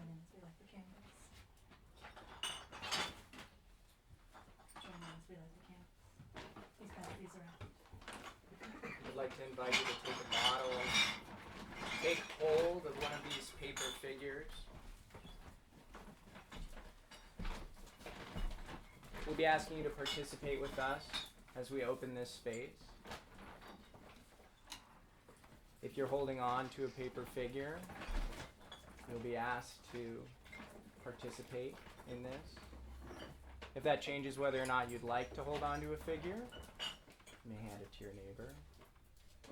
in as we light the candles. Join in as we light the candles. Please pass these around. I'd like to invite you to take a bottle, take hold of one of these paper figures. We'll be asking you to participate with us as we open this space. If you're holding on to a paper figure, you'll be asked to participate in this. If that changes whether or not you'd like to hold on to a figure, you may hand it to your neighbor.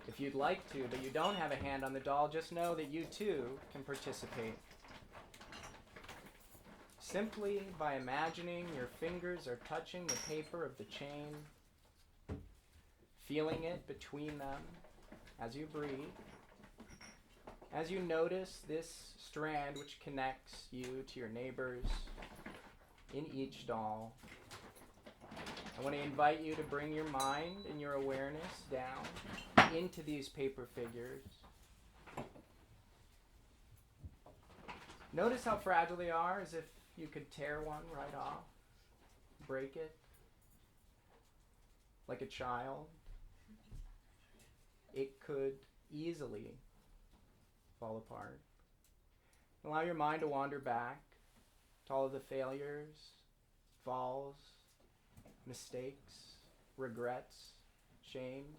If you'd like to, but you don't have a hand on the doll, just know that you too can participate. Simply by imagining your fingers are touching the paper of the chain, feeling it between them as you breathe, as you notice this strand which connects you to your neighbors in each doll. I want to invite you to bring your mind and your awareness down into these paper figures. Notice how fragile they are, as if you could tear one right off, break it, like a child. It could easily fall apart. Allow your mind to wander back to all of the failures, falls, mistakes, regrets, shames,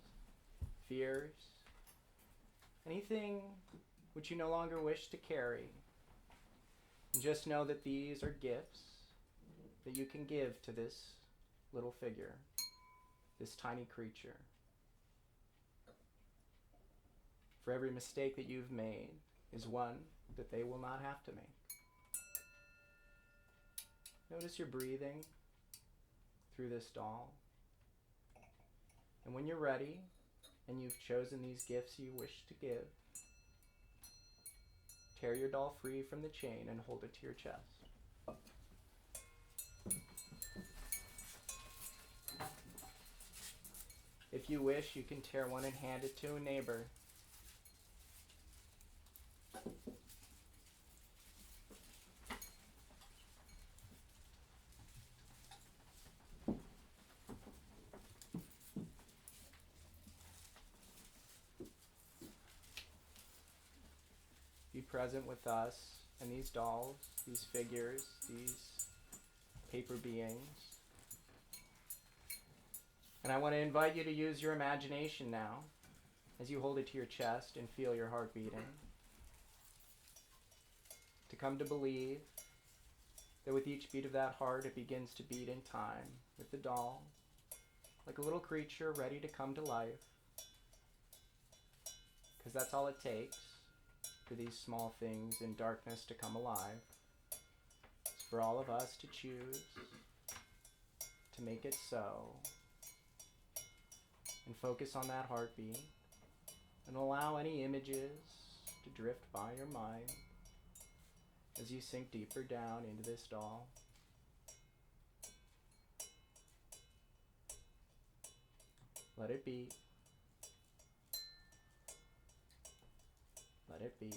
fears, anything which you no longer wish to carry. And just know that these are gifts that you can give to this little figure, this tiny creature. For every mistake that you've made is one that they will not have to make. Notice your breathing through this doll. And when you're ready and you've chosen these gifts you wish to give, tear your doll free from the chain and hold it to your chest. If you wish, you can tear one and hand it to a neighbor. Be present with us and these dolls, these figures, these paper beings. And I want to invite you to use your imagination now as you hold it to your chest and feel your heart beating. To come to believe that with each beat of that heart, it begins to beat in time with the doll, like a little creature ready to come to life. Because that's all it takes for these small things in darkness to come alive. It's for all of us to choose to make it so. And focus on that heartbeat and allow any images to drift by your mind as you sink deeper down into this doll. Let it beat. Let it beat.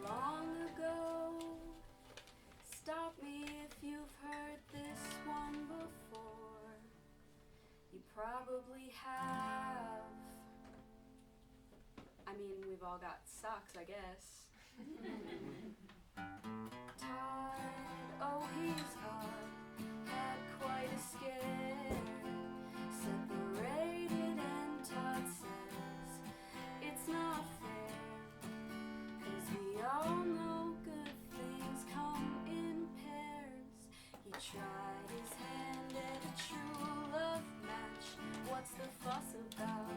long ago. Stop me if you've heard this one before. You probably have. I mean, we've all got socks, I guess. Tired, oh he's hard, had quite a scare. Separated and Todd says it's not fair. 'Cause we all know good things come in pairs. He tried his hand at a true love match. What's the fuss about?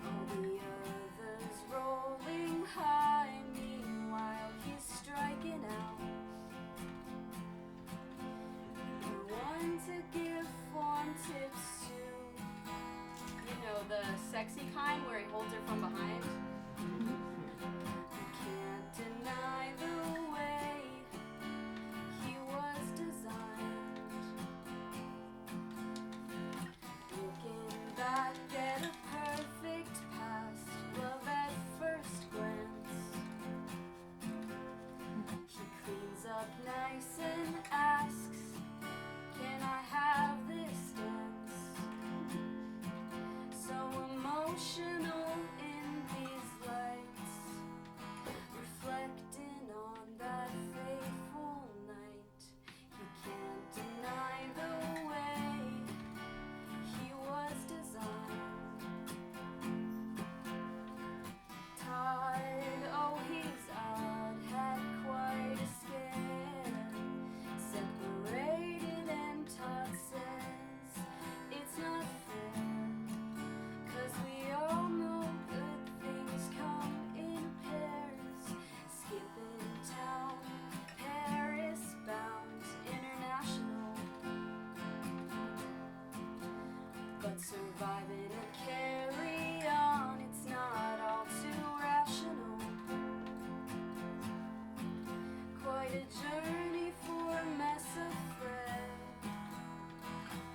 All the others rolling high, meanwhile he's striking out. The one to give form tips to. You know, the sexy kind where he holds her from behind. You can't deny the way he was designed. Looking back at a perfect past, love at first glance. He cleans up nice and asks, can I have this dance? So emotional in these lights, reflecting on that fateful night. He can't deny the way he was designed. Tired, oh he's odd, had quite a scare. Separated and Todd says it's not fair. 'Cause we all know good things come in pairs. Skipping town, Paris bound, international. But surviving and carry on, it's not all too rational. Quite a journey for a mess of Fred,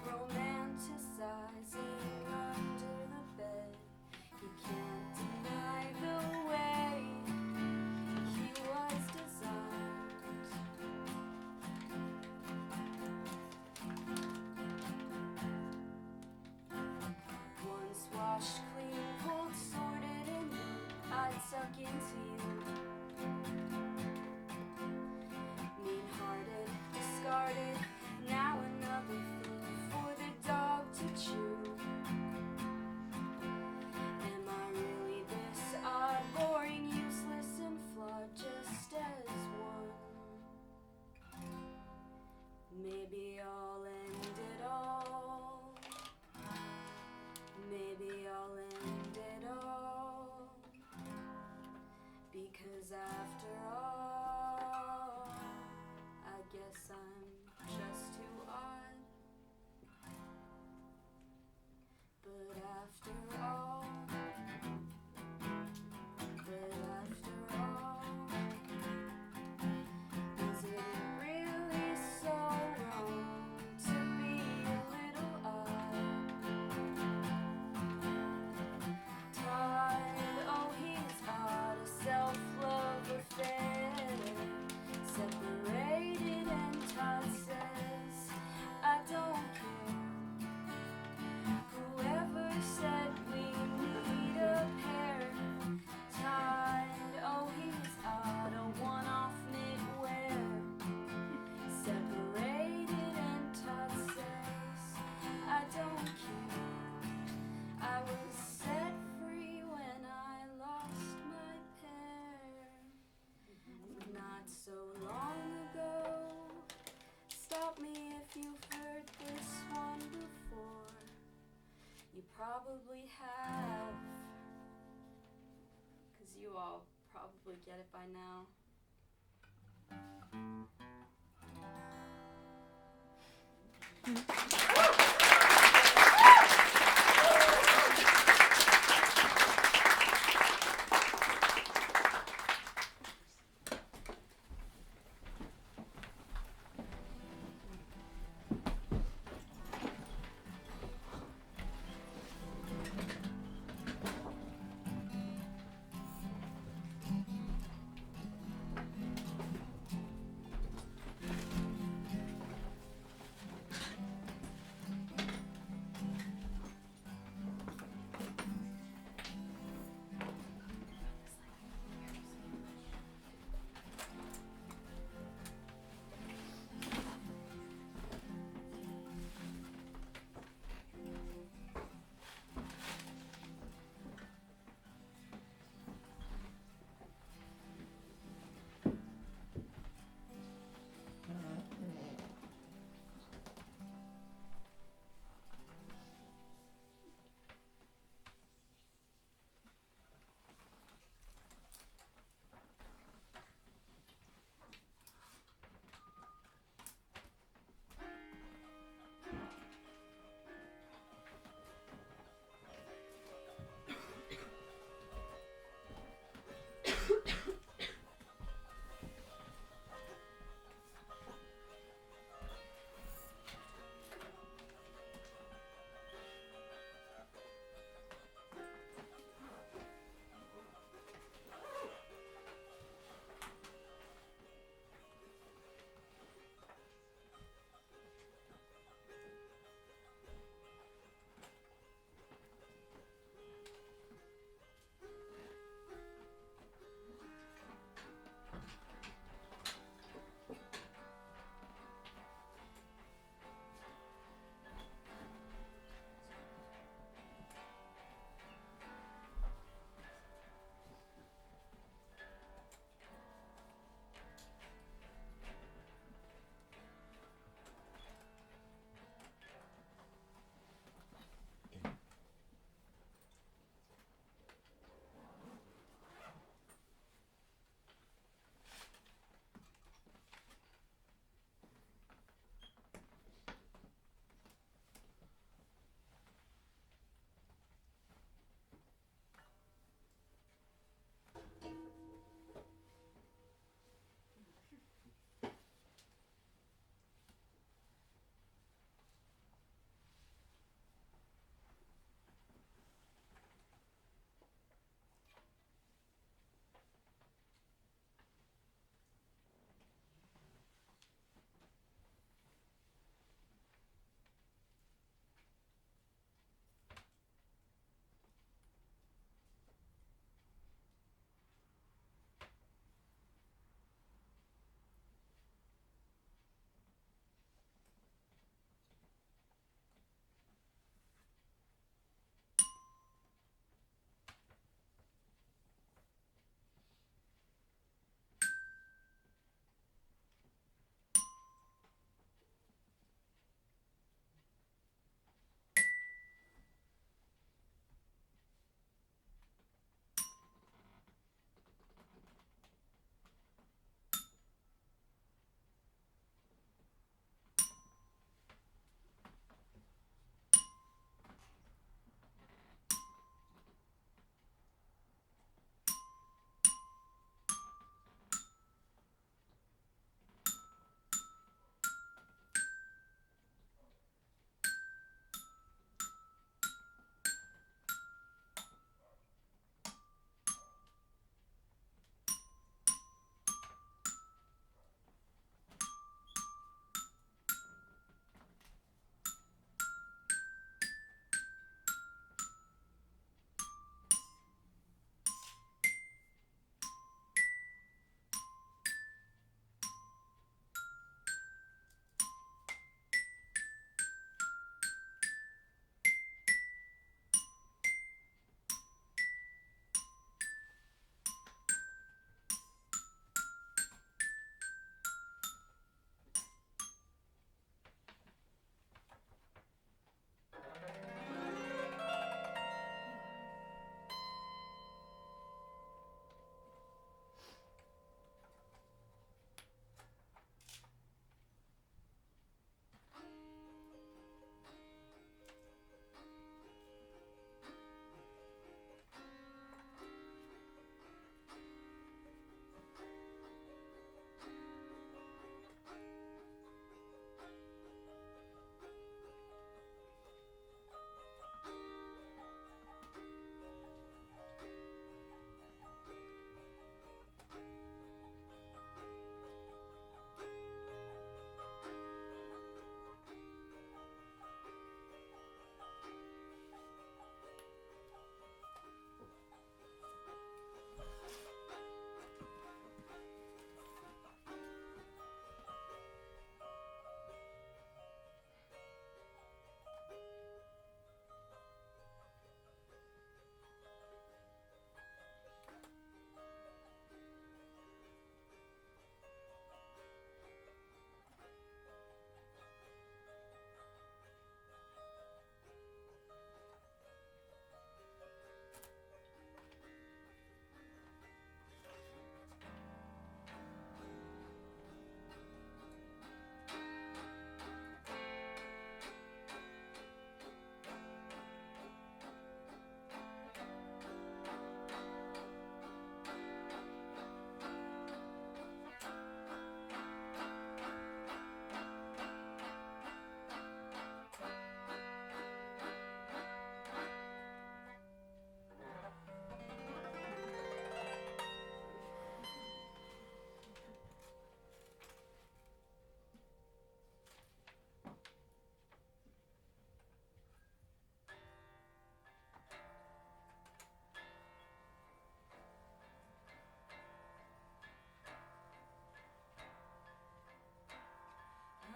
romanticizing under the bed. You can't deny the way he was designed. Once washed clean, pulled, sorted, and I'd suck into you. Mean-hearted, discarded, now another thing for the dog to chew. Am I really this odd, boring, useless, and flawed, just as one? Maybe I'll end it all. Maybe I'll end it all. Because after all, I guess I'm just too odd. But after all, is it really so wrong to be a little odd? Tired, oh he's odd, a self-love affair. Separated and Todd says I don't care. Whoever said we need a pair? Tired, oh he's odd, a one-off midwear. Separated and Todd says I don't care. I was set free when I lost my pair. Not so long ago. Stop me if you've heard this one before. You probably have. 'Cause you all probably get it by now.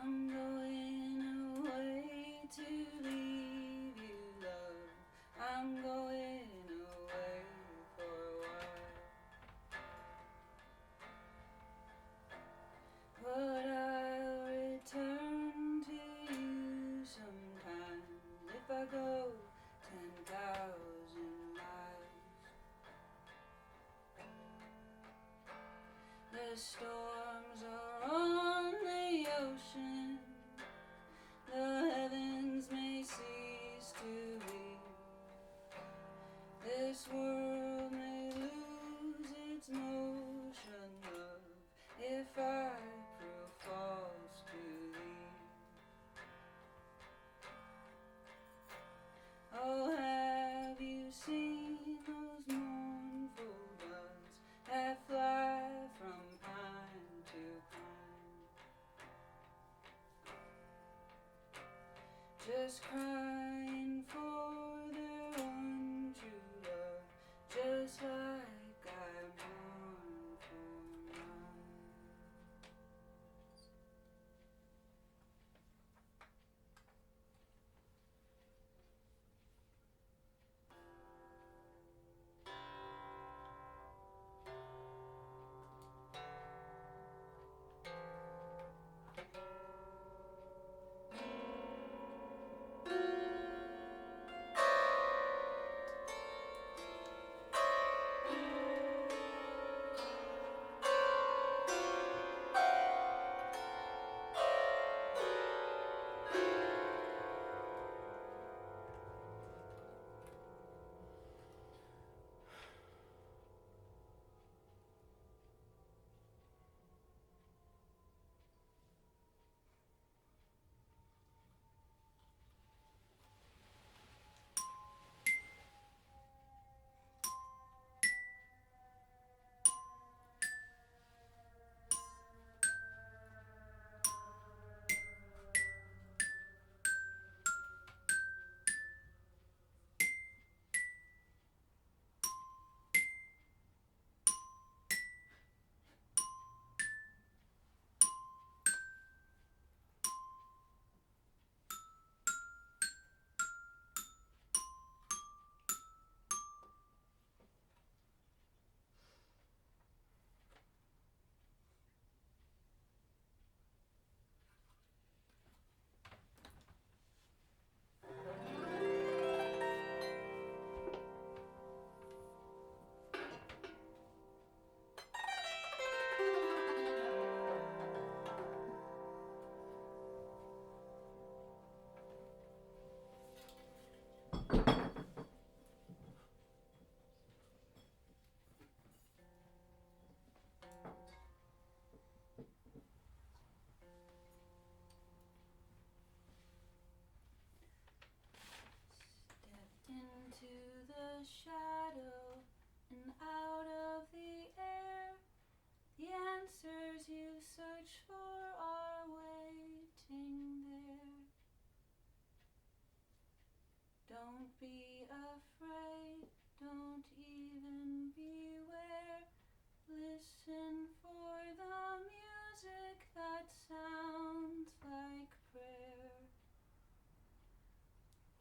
I'm going away to leave you, love. I'm going away for a while. But I'll return to you sometime if I go 10,000 miles. The storms are on the ocean. The heavens may cease to be. This world may lose its motion, love, if I prove false to thee. Oh, have you seen those mournful doves that fly from pine to pine? Just crying for their untrue love, just like I mourn for mine. Into the shadow and out of the air, the answers you search for are waiting there. Don't be afraid, don't even beware. Listen for the music that sounds like prayer.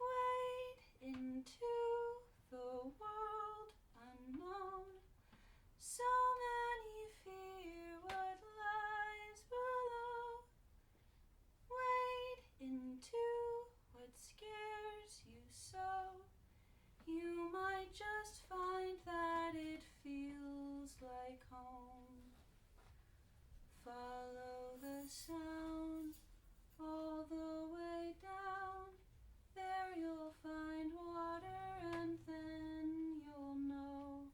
Wade into the world unknown. So many fear what lies below. Wade into what scares you so. You might just find that it feels like home. Follow the sound all the way down. There you'll find water, and then you'll know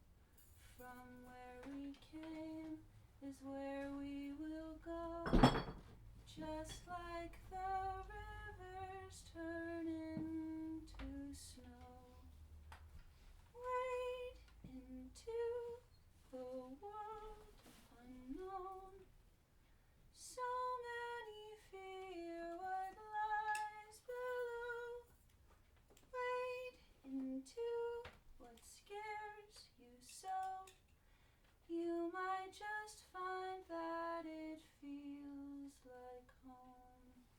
from where we came is where we will go. Just like the rivers turn into snow. Wade into the world unknown. So many fear what lies below. Wade into what scares you so. You might just find that it feels like home.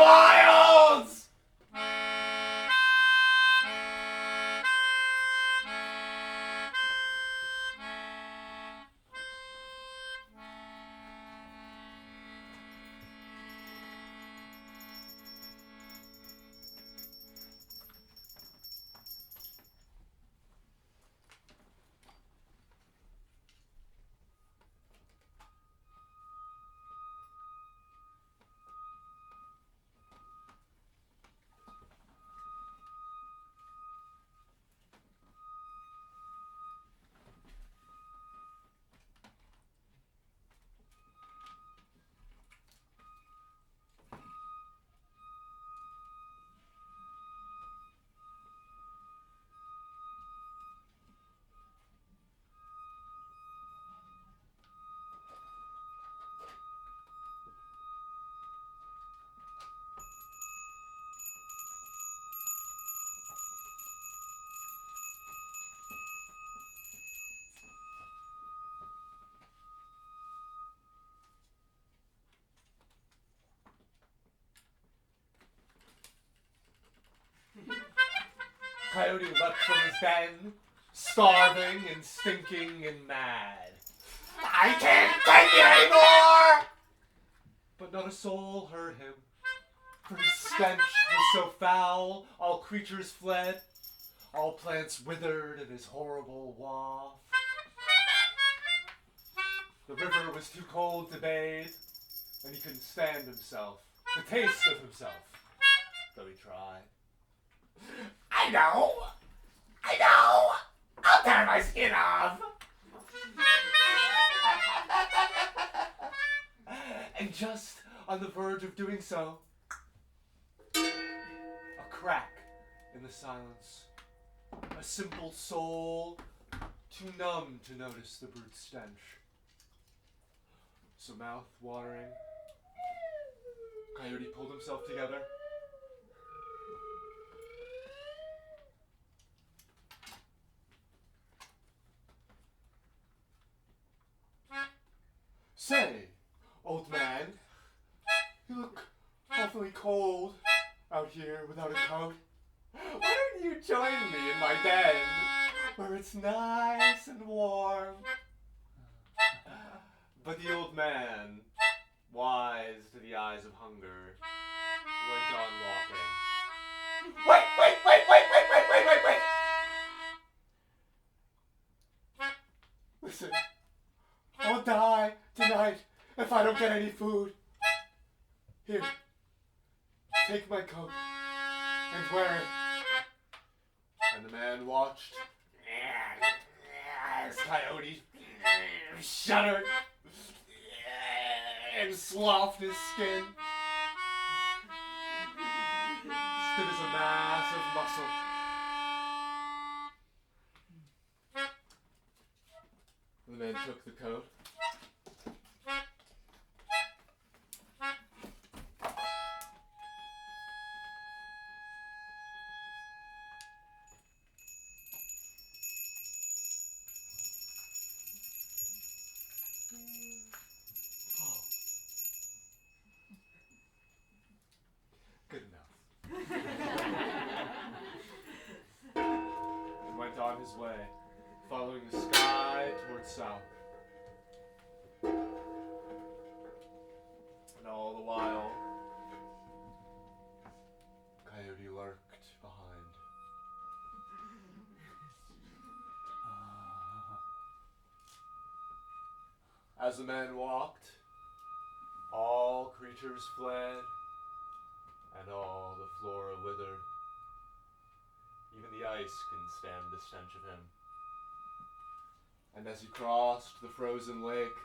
wilds! Coyote leapt from his den, starving and stinking and mad. I can't take it anymore! But not a soul heard him, for his stench was so foul, all creatures fled, all plants withered in his horrible waft. The river was too cold to bathe, and he couldn't stand himself, the taste of himself, though he tried. I know! I'll tear my skin off! And just on the verge of doing so, a crack in the silence. A simple soul, too numb to notice the brute stench. So mouth-watering, Coyote pulled himself together. Say, old man, you look awfully cold out here without a coat. Why don't you join me in my den, where it's nice and warm? But the old man, wise to the eyes of hunger, went on walking. Wait! Listen, I'll die tonight if I don't get any food. Here, take my coat and wear it. And the man watched as Coyote shuddered and sloughed his skin. Stood as a mass of muscle. The man took the coat. Good enough. And went on his way, following the sky towards south. And all the while, Coyote lurked behind. As the man walked, all creatures fled, and all the flora withered. Even the ice couldn't stand the stench of him. And as he crossed the frozen lake,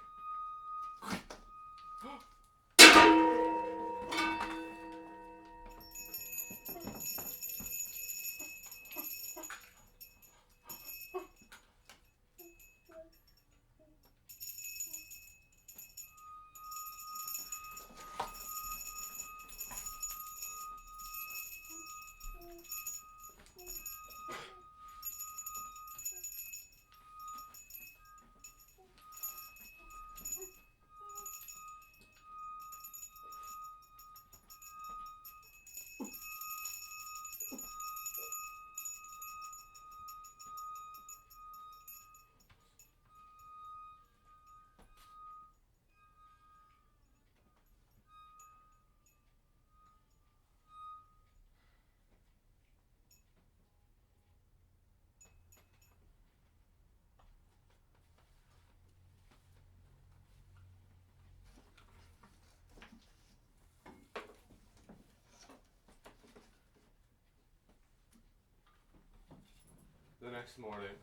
next morning,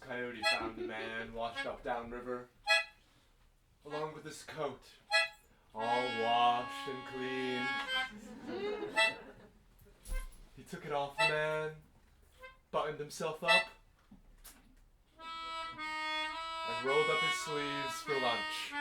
Coyote found a man washed up downriver, along with his coat, all washed and clean. He took it off the man, buttoned himself up, and rolled up his sleeves for lunch.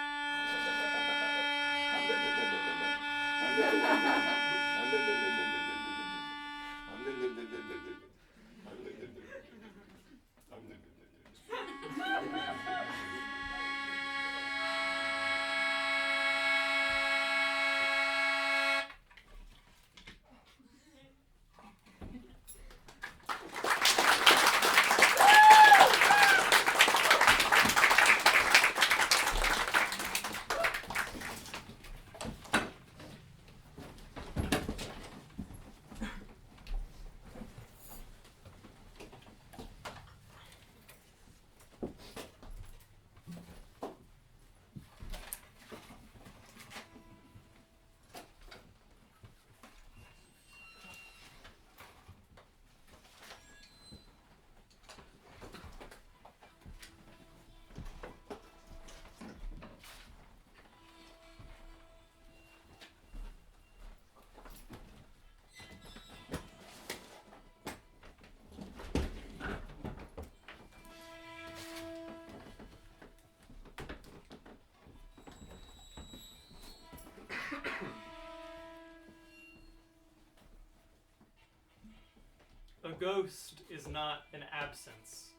A ghost is not an absence,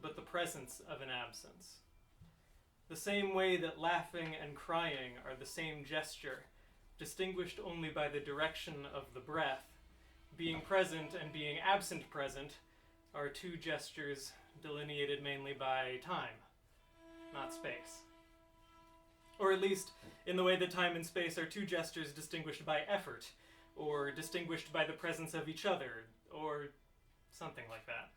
but the presence of an absence. The same way that laughing and crying are the same gesture, distinguished only by the direction of the breath, being present and being absent present are two gestures delineated mainly by time, not space. Or at least in the way that time and space are two gestures distinguished by effort, or distinguished by the presence of each other, or something like that.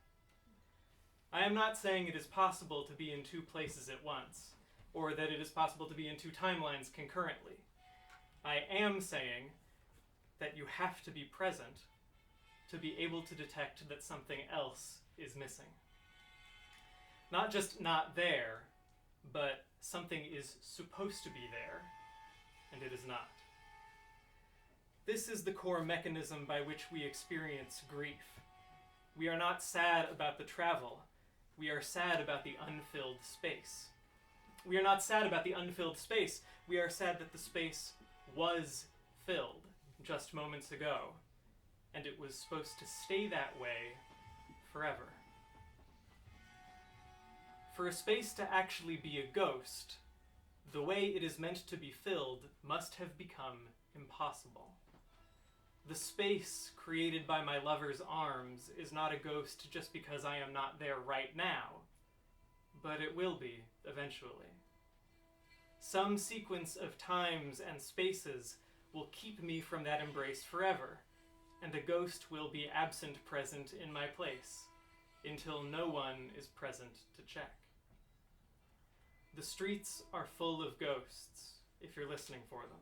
I am not saying it is possible to be in two places at once, or that it is possible to be in two timelines concurrently. I am saying that you have to be present to be able to detect that something else is missing. Not just not there, but something is supposed to be there, and it is not. This is the core mechanism by which we experience grief. We are not sad about the travel. We are sad about the unfilled space. We are not sad about the unfilled space. We are sad that the space was filled just moments ago, and it was supposed to stay that way forever. For a space to actually be a ghost, the way it is meant to be filled must have become impossible. The space created by my lover's arms is not a ghost just because I am not there right now, but it will be eventually. Some sequence of times and spaces will keep me from that embrace forever, and a ghost will be absent present in my place until no one is present to check. The streets are full of ghosts, if you're listening for them.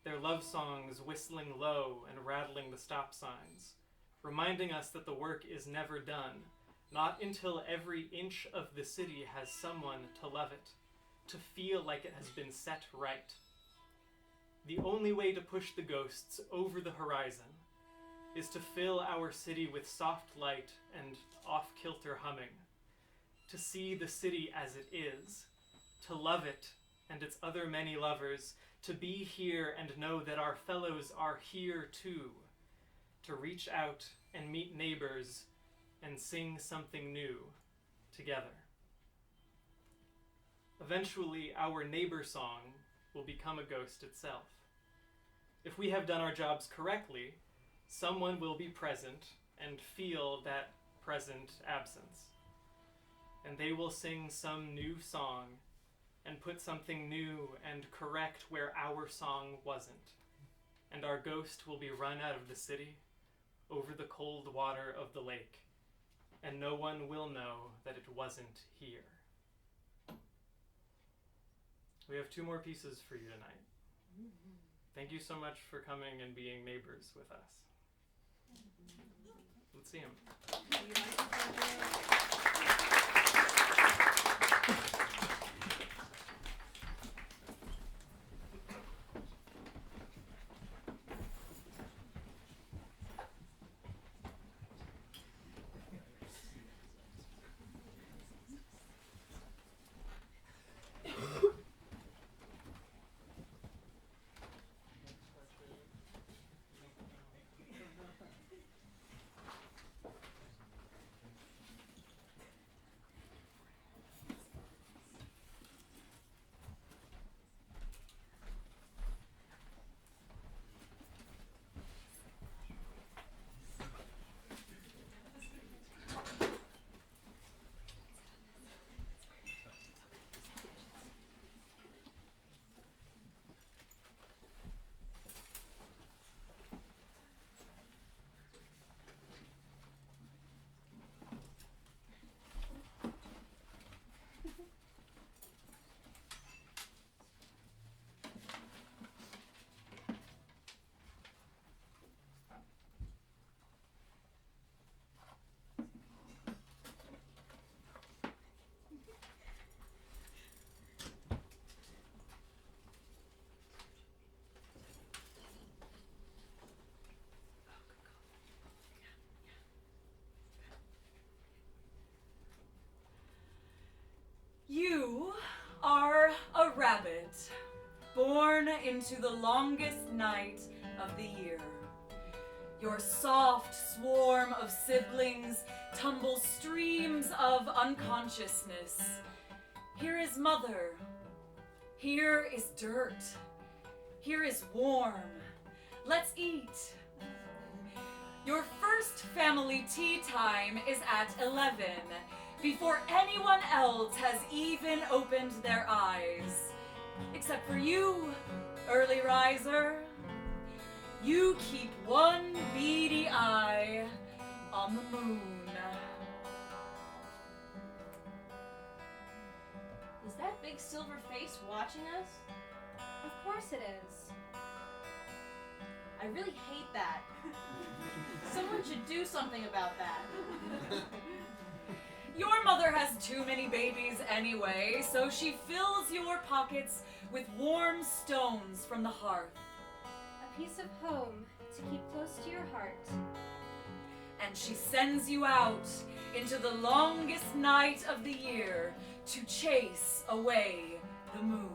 Their love songs whistling low and rattling the stop signs, reminding us that the work is never done, not until every inch of the city has someone to love it, to feel like it has been set right. The only way to push the ghosts over the horizon is to fill our city with soft light and off-kilter humming, to see the city as it is, to love it and its other many lovers, to be here and know that our fellows are here too, to reach out and meet neighbors and sing something new together. Eventually, our neighbor song will become a ghost itself. If we have done our jobs correctly, someone will be present and feel that present absence. And they will sing some new song and put something new and correct where our song wasn't. And our ghost will be run out of the city, over the cold water of the lake, and no one will know that it wasn't here. We have 2 more pieces for you tonight. Thank you so much for coming and being neighbors with us. Let's see him. You are a rabbit, born into the longest night of the year. Your soft swarm of siblings tumble streams of unconsciousness. Here is mother. Here is dirt. Here is warm. Let's eat. Your first family tea time is at 11, before anyone else has even opened their eyes. Except for you, early riser. You keep one beady eye on the moon. Is that big silver face watching us? Of course it is. I really hate that. Someone should do something about that. Your mother has too many babies anyway, so she fills your pockets with warm stones from the hearth. A piece of home to keep close to your heart. And she sends you out into the longest night of the year to chase away the moon.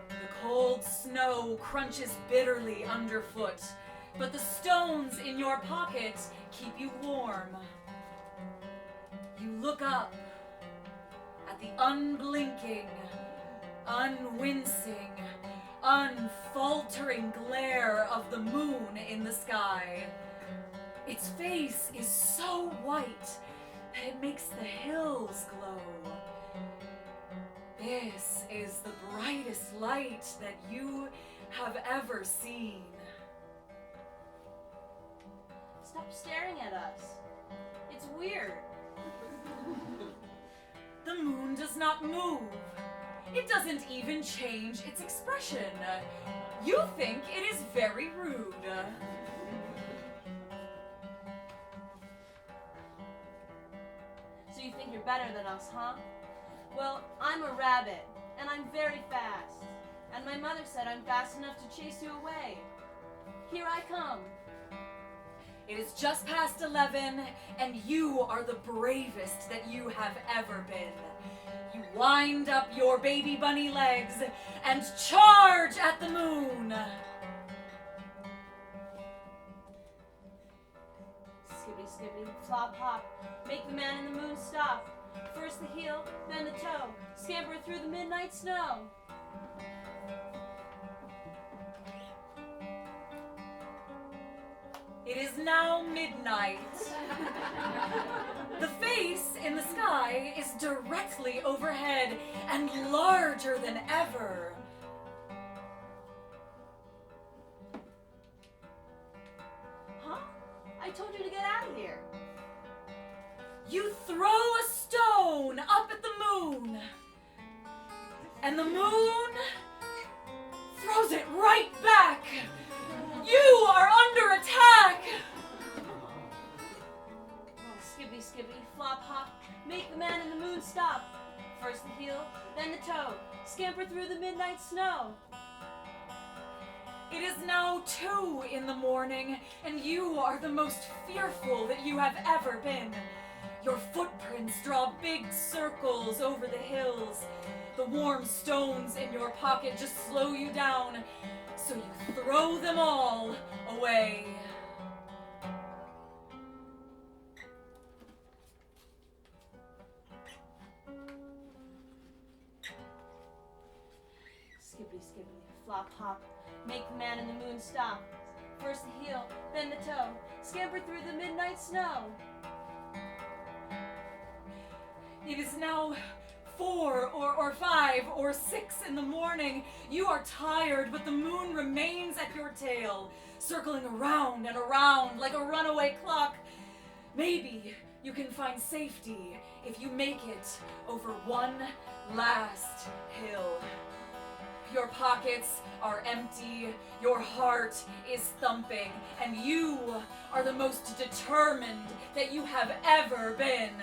The cold snow crunches bitterly underfoot, but the stones in your pocket keep you warm. You look up at the unblinking, unwincing, unfaltering glare of the moon in the sky. Its face is so white that it makes the hills glow. This is the brightest light that you have ever seen. Stop staring at us. It's weird. The moon does not move. It doesn't even change its expression. You think it is very rude. So you think you're better than us, huh? Well, I'm a rabbit, and I'm very fast. And my mother said I'm fast enough to chase you away. Here I come. It is just past 11, and you are the bravest that you have ever been. You wind up your baby bunny legs and charge at the moon. Skippity, skippity, flop, hop. Make the man in the moon stop. First the heel, then the toe. Scamper through the midnight snow. It is now midnight. The face in the sky is directly overhead and larger than ever. Huh? I told you to get out of here. You throw a stone up at the moon, and the moon throws it right back. You are under attack. Skibbity, skibbity, flop, hop, make the man in the moon stop. First the heel, then the toe, scamper through the midnight snow. It is now 2 a.m, and you are the most fearful that you have ever been. Your footprints draw big circles over the hills. The warm stones in your pocket just slow you down, so you throw them all away. Skibbity, skibbity, flop, hop, make the man in the moon stop. First the heel, then the toe, scamper through the midnight snow. It is now 4 or 5 or 6 a.m. You are tired, but the moon remains at your tail, circling around and around like a runaway clock. Maybe you can find safety if you make it over one last hill. Your pockets are empty, your heart is thumping, and you are the most determined that you have ever been.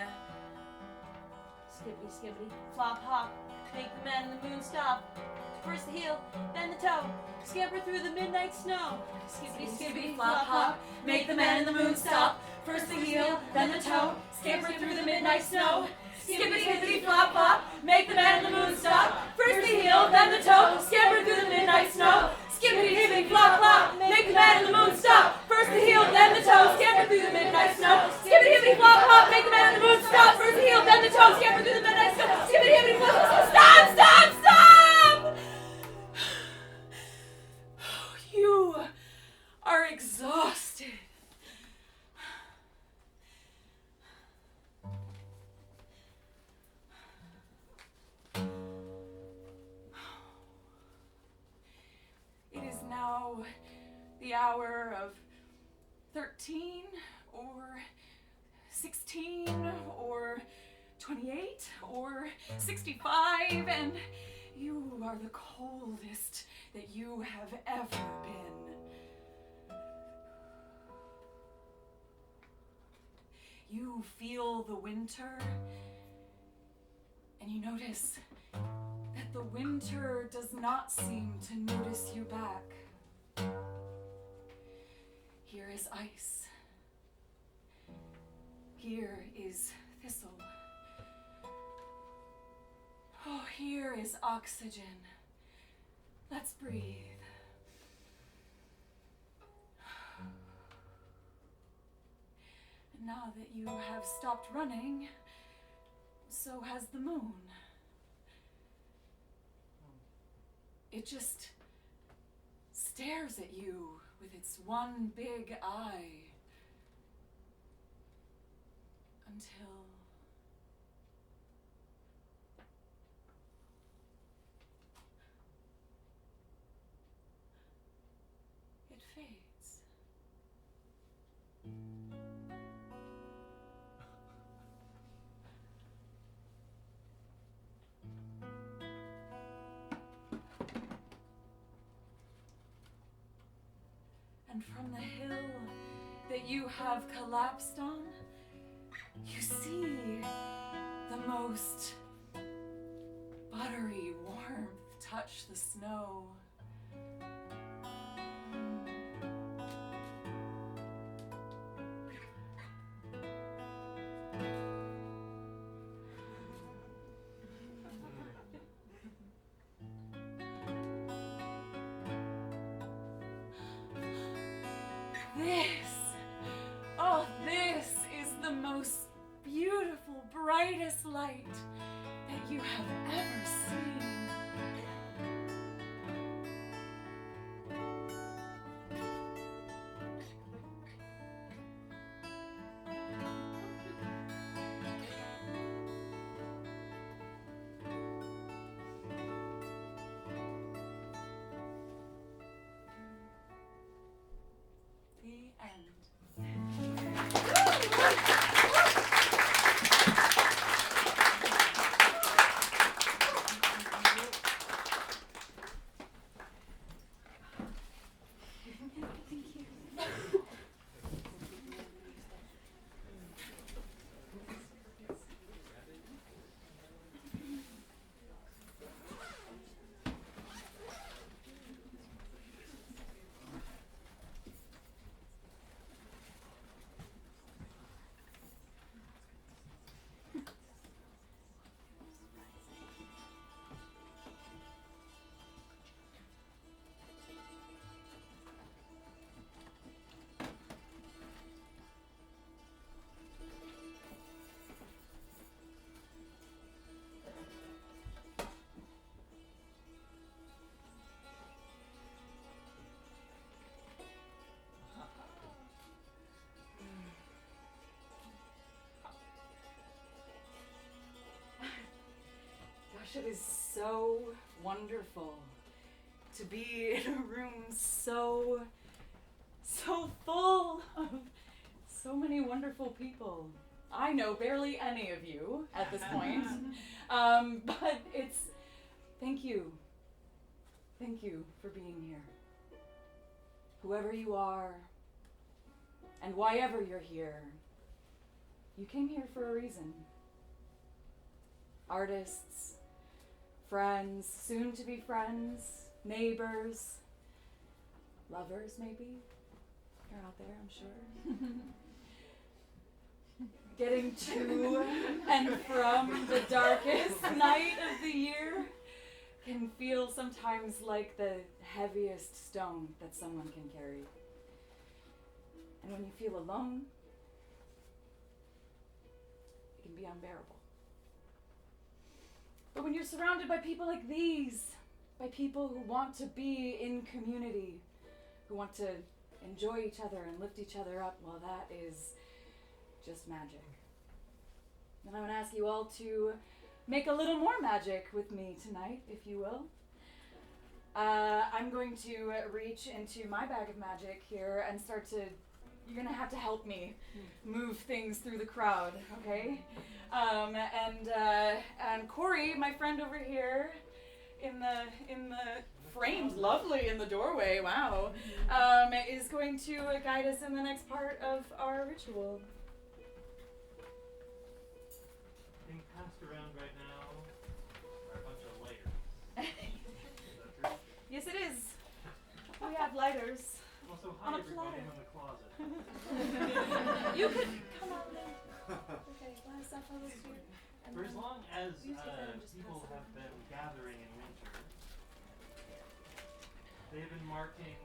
Skibbity, skibbity, flop, hop, make the man in the moon stop. First the heel, then the toe, scamper through the midnight snow. Skibbity, skibbity, flop, hop, make the man in the moon stop. First the heel, then the toe, scamper through the midnight snow. Skibbity, skibbity, flop, hop, make the man in the moon stop. First the heel, then the toe, scamper through the midnight snow. Skibbity, skibbity, flop, flop, make the man in the moon stop. First the heel, then the toe, scamper through the midnight snow. Skibbity, skibbity, flop, flop, make the man in the moon stop. First the heel, then the toe, scamper through the midnight snow. Skibbity, skibbity, flop, flop, stop, stop, stop! You are exhausted. It is now the hour of 13 or 16 or 28 or 65, and you are the coldest that you have ever been. You feel the winter, and you notice that the winter does not seem to notice you back. Here is ice. Here is thistle. Oh, here is oxygen. Let's breathe. And now that you have stopped running, so has the moon. It just stares at you with its one big eye until it fades. And from the hill that you have collapsed on, you see the most buttery warmth touch the snow. This is the most beautiful, brightest light that you have ever seen. The end. It is so wonderful to be in a room so full of so many wonderful people. I know barely any of you at this point, but thank you. Thank you for being here. Whoever you are, and why ever you're here, you came here for a reason. Artists, friends, soon to be friends, neighbors, lovers maybe. They're out there, I'm sure. Getting to and from the darkest night of the year can feel sometimes like the heaviest stone that someone can carry. And when you feel alone, it can be unbearable. But when you're surrounded by people like these, by people who want to be in community, who want to enjoy each other and lift each other up, well, that is just magic. And I'm going to ask you all to make a little more magic with me tonight, if you will. I'm going to reach into my bag of magic here and you're going to have to help me move things through the crowd, okay? And Corey, my friend over here in the framed lovely in the doorway, wow, is going to guide us in the next part of our ritual. Being passed around right now are a bunch of lighters. Is that true? Yes, it is. We have lighters. Also, On hi a everybody platter. in the closet. You could come on then. Okay, want to stop all this here? And For as then- long as You take that and just people pass it have on. been gathering in winter, they've been marking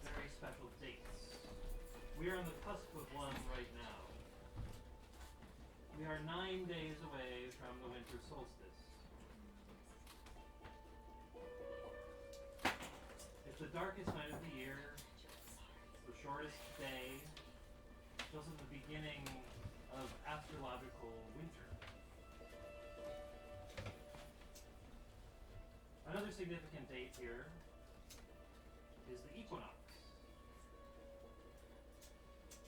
very special dates. We are on the cusp of one right now. We are 9 days away from the winter solstice. It's the darkest night of the year, the shortest day, it's also the beginning of astrological winter. Another significant date here is the equinox.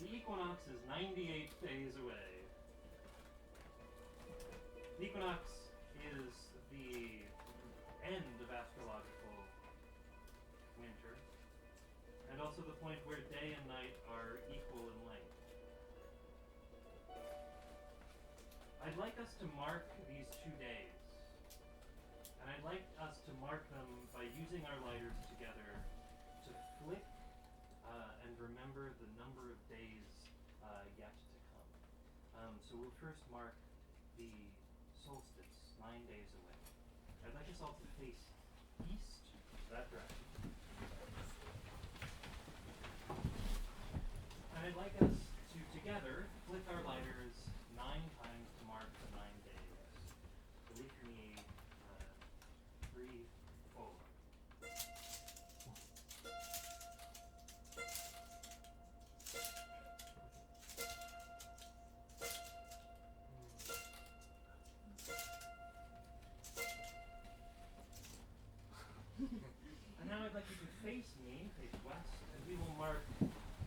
The equinox is 98 days away. The equinox is the end of astrological winter, and also the point where day and night are equal in length. I'd like us to mark these 2 days, and I'd like us to mark them by using our lighters together to flick and remember the number of days yet to come. So we'll first mark the solstice, 9 days away. I'd like us all to face east, that direction. And I'd like us to together flick our lighters 9 times to mark the 9 days. Believe me, 3, 4. And now I'd like you to face me, face west, and we will mark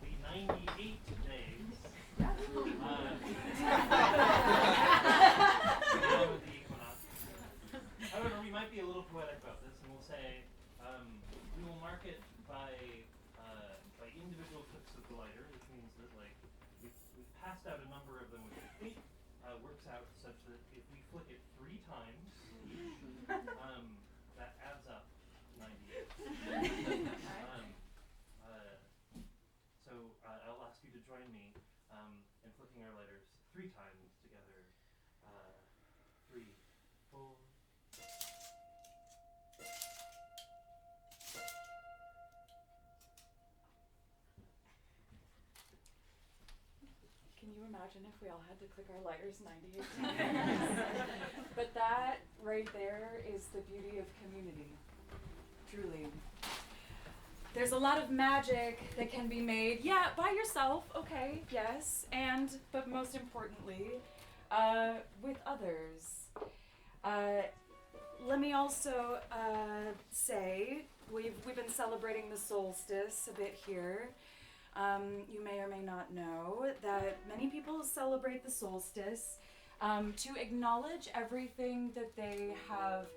the 98 days. Of the equinox. However, we might be a little poetic about this, and we'll say we will mark it by individual flicks of the lighter, which means that we've passed out a number of them, which I think works out such that if we flick it 3 times each, that adds up 98. So I'll ask you to join me in flicking our lighters 3 times together. 3, 4. Can you imagine if we all had to click our lighters 98 times? But that right there is the beauty of community. Truly. There's a lot of magic that can be made, yeah, by yourself, okay, yes, but most importantly, with others. let me also say we've been celebrating the solstice a bit here. You may or may not know that many people celebrate the solstice to acknowledge everything that they have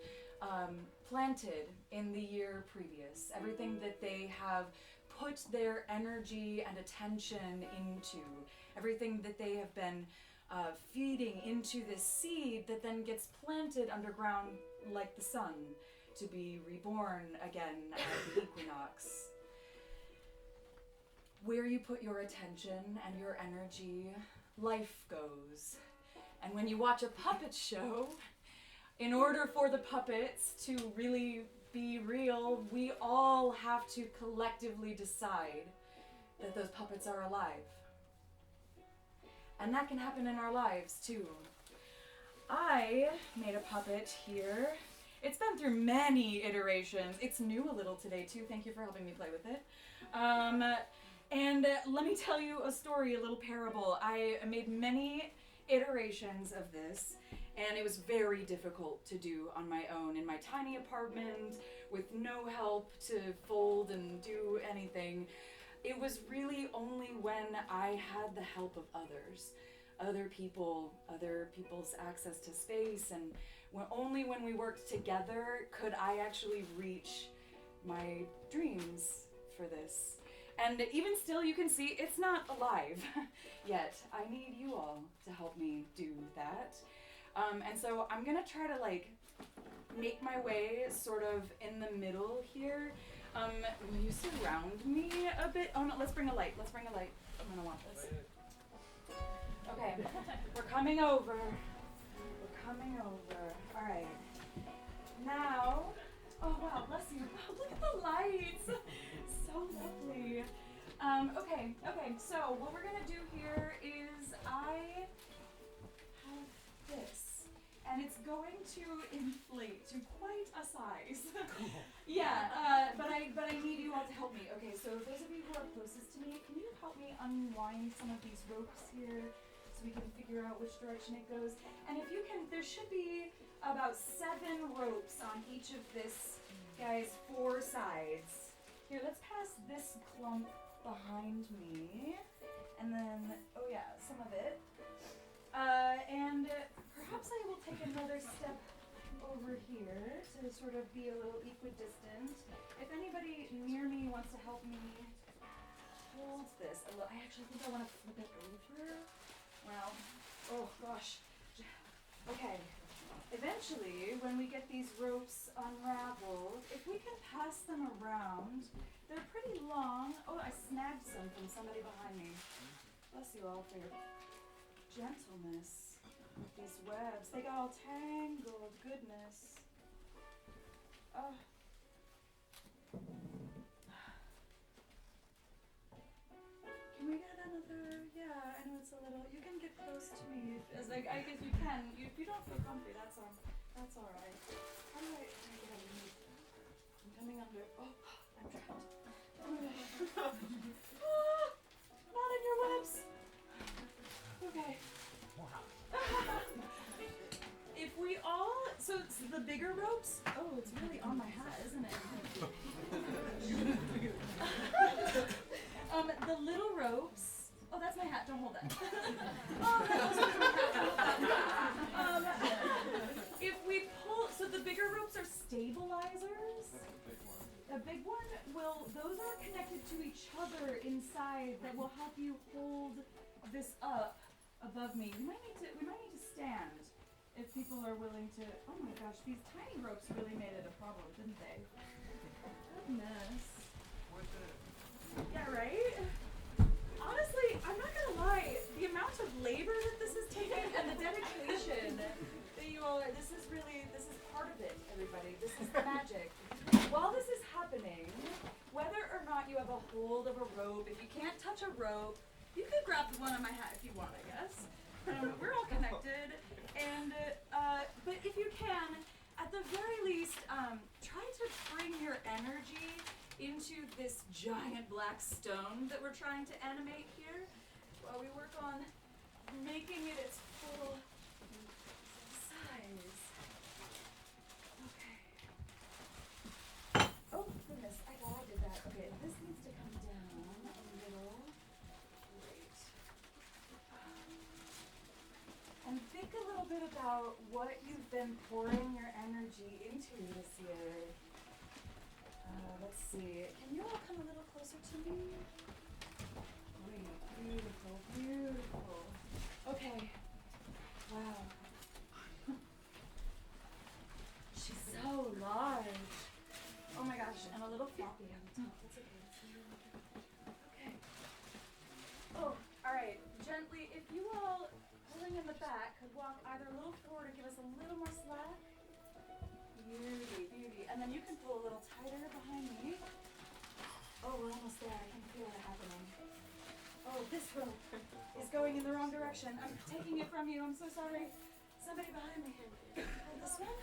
planted in the year previous, everything that they have put their energy and attention into, everything that they have been feeding into this seed that then gets planted underground like the sun to be reborn again at the equinox. Where you put your attention and your energy, life goes. And when you watch a puppet show, in order for the puppets to really be real, we all have to collectively decide that those puppets are alive. And that can happen in our lives too. I made a puppet here. It's been through many iterations. It's new a little today too. Thank you for helping me play with it. And let me tell you a story, a little parable. I made many iterations of this, and it was very difficult to do on my own in my tiny apartment with no help to fold and do anything. It was really only when I had the help of others, other people's access to space, and only when we worked together could I actually reach my dreams for this. And even still, you can see it's not alive yet. I need you all to help me do that. And so I'm gonna try to like make my way sort of in the middle here. Will you surround me a bit? Oh no, let's bring a light. I'm gonna want this. Okay, we're coming over. All right. Now, oh wow, bless you. Wow, look at the lights. So lovely. Okay, so what we're gonna do here is I have this, and it's going to inflate to quite a size. Yeah, but I need you all to help me. Okay, so those of you who are closest to me, can you help me unwind some of these ropes here so we can figure out which direction it goes? And if you can, there should be about 7 ropes on each of this guy's 4 sides. Here, let's pass this clump behind me, and then, oh yeah, some of it. And perhaps I will take another step over here to sort of be a little equidistant. If anybody near me wants to help me hold this a little, I actually think I want to flip it over. Well, oh gosh. Okay. Eventually, when we get these ropes unraveled, if we can pass them around, they're pretty long. Oh, I snagged some from somebody behind me. Bless you all for your gentleness with these webs. They got all tangled. Goodness. Oh. Can we get another? Yeah, I know it's a little. You can get close to me as I guess you can. If you don't feel comfy, that's all right. How do I get underneath? I'm coming under. Oh, I'm trapped. Oh my God. Ah, not in your webs. Okay. If we all, so it's the bigger ropes. Oh, it's really on my hat, isn't it? The little ropes. Oh, that's my hat. Don't hold that. If we pull, so the bigger ropes are stabilizers. The big one those are connected to each other inside that will help you hold this up above me. We might need to stand if people are willing to. Oh my gosh, these tiny ropes really made it a problem, didn't they? Goodness. Yeah, right? Honestly, I'm not gonna lie, the amount of labor that this is taking and the dedication that you all are, this is part of it, everybody. This is the magic. While this is happening, whether or not you have a hold of a rope, if you can't touch a rope, you can grab the one on my hat if you want, I guess. We're all connected. And, but if you can, at the very least, try to bring your energy into this giant black stone that we're trying to animate here while we work on making it its full size. Okay. about what you've been pouring your energy into this year. Let's see. Can you all come a little closer to me? Great. Beautiful. Beautiful. Okay. Wow. She's so large. Oh my gosh. And a little floppy on the top. That's okay. Okay. Oh, all right. Gently, if you all pulling in the back could walk either a little forward or give us a little more slack. Beauty, beauty. And then you can pull a little tighter behind me. Oh, we're almost there. I can feel it happening. Oh, this rope is going in the wrong direction. I'm taking it from you. I'm so sorry. Somebody behind me. Oh, this one?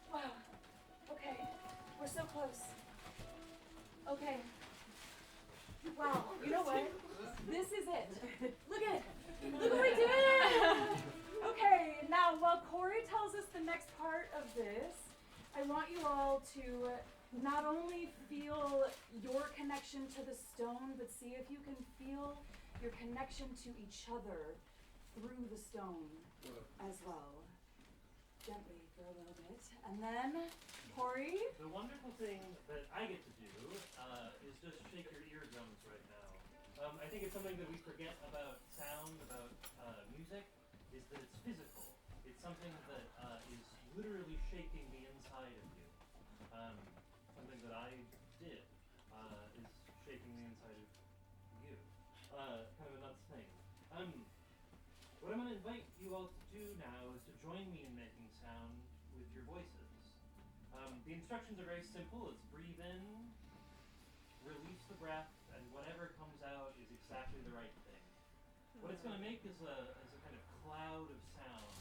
Wow. Okay. We're so close. Okay. Wow. You know what? This is it. Look at it. Look what we did! Okay, now while Corey tells us the next part of this, I want you all to not only feel your connection to the stone, but see if you can feel your connection to each other through the stone as well. Gently for a little bit. And then, Corey? The wonderful thing that I get to do is just shake your eardrums right now. I think it's something that we forget about sound, about music, is that it's physical. It's something that is literally shaking the inside of you. Something that I did is shaking the inside of you. Kind of a nuts thing. What I'm going to invite you all to do now is to join me in making sound with your voices. The instructions are very simple. It's breathe in, release the breath, and whatever comes out is exactly the right thing. What it's going to make is a kind of cloud of sound.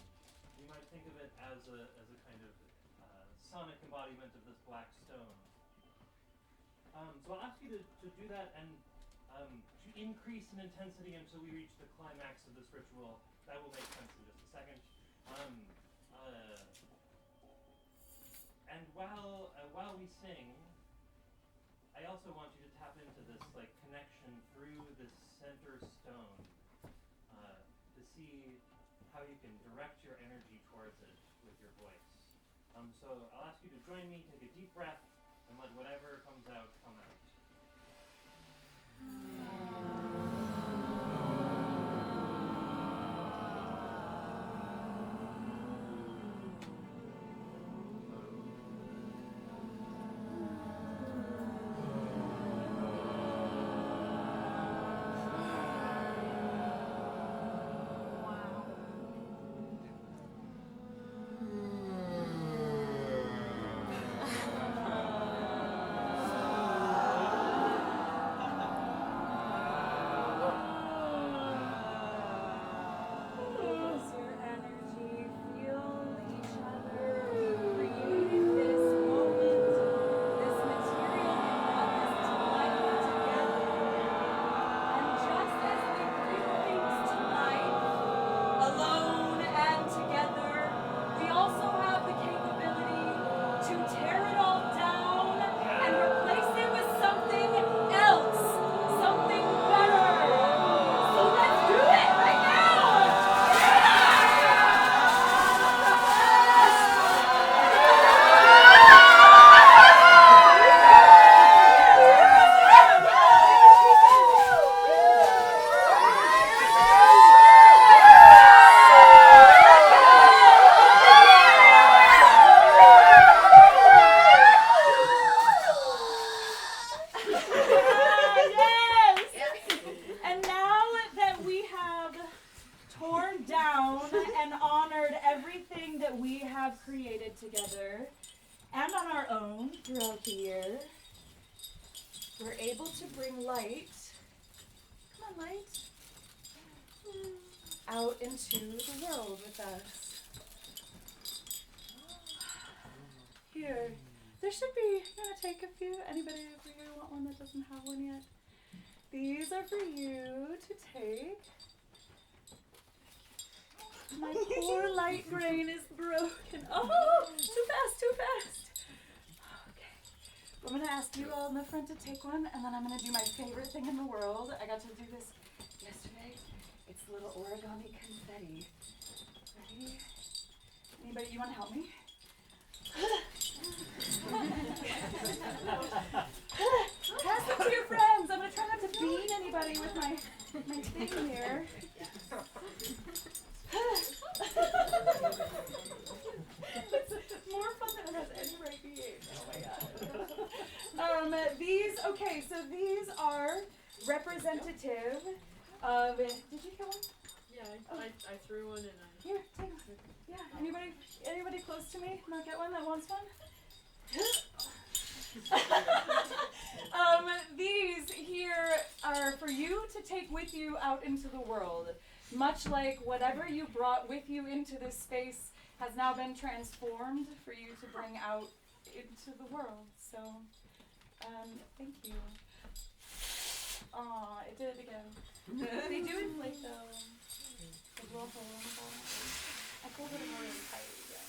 You might think of it as a kind of sonic embodiment of this black stone. So I'll ask you to do that and to increase in intensity until we reach the climax of this ritual. That will make sense in just a second. And while we sing, I also want you to tap into this like connection through this center stone to see how you can direct your energy towards it with your voice. So I'll ask you to join me, take a deep breath, and let whatever comes out come out. Together and on our own throughout the year, we're able to bring light, come on light, out into the world with us. Here, there should be, you want to take a few? Anybody over here want one that doesn't have one yet? These are for you to take. My poor light brain is broken. Oh, too fast. Okay. I'm going to ask you all in the front to take one, and then I'm going to do my favorite thing in the world. I got to do this yesterday. It's little origami confetti. Ready? Anybody, you want to help me? Pass them to your friends. I'm gonna try not to bean anybody with my thing here. It's more fun than it has any right being. Oh my god. These are representative of. Did you kill one? Yeah, I threw one and I. Here, take one. Yeah. Anybody close to me? Not get one that wants one? These here are for you to take with you out into the world. Much like whatever you brought with you into this space has now been transformed for you to bring out into the world. So, thank you. Aw, it did it again. They do inflate though. The little hole on the bottom. I pulled it more really tight again.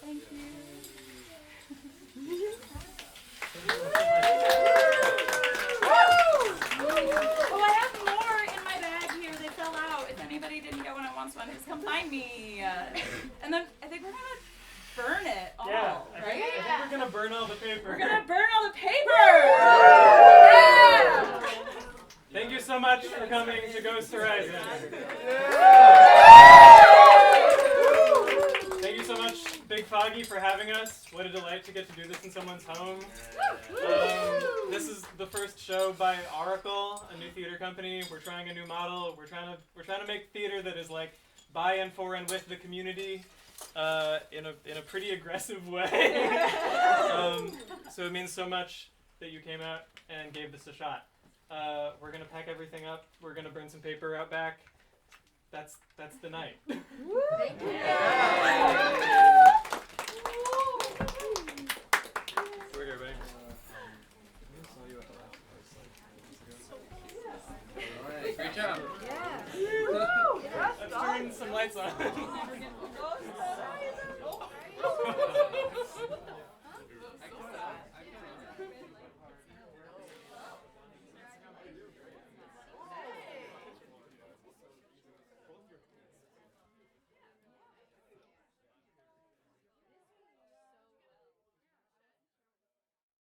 Thank you. Oh, I have more in my bag here. They fell out. If anybody didn't get one and wants one, just come find me. And then I think we're gonna burn it all, Yeah, right? I think we're gonna burn all the paper. We're gonna burn all the paper! Yeah! Thank you so much for coming to Ghost Horizon. Thank you so much, Big Foggy, for having us. What a delight to get to do this in someone's home. This is the first show by Auricle, a new theater company. We're trying a new model. We're trying to make theater that is like by and for and with the community. In a pretty aggressive way. So it means so much that you came out and gave this a shot. We're gonna pack everything up. We're gonna burn some paper out back. That's the night. Thank you. We're here, buddy. Alright, great job. Let's turn some lights on.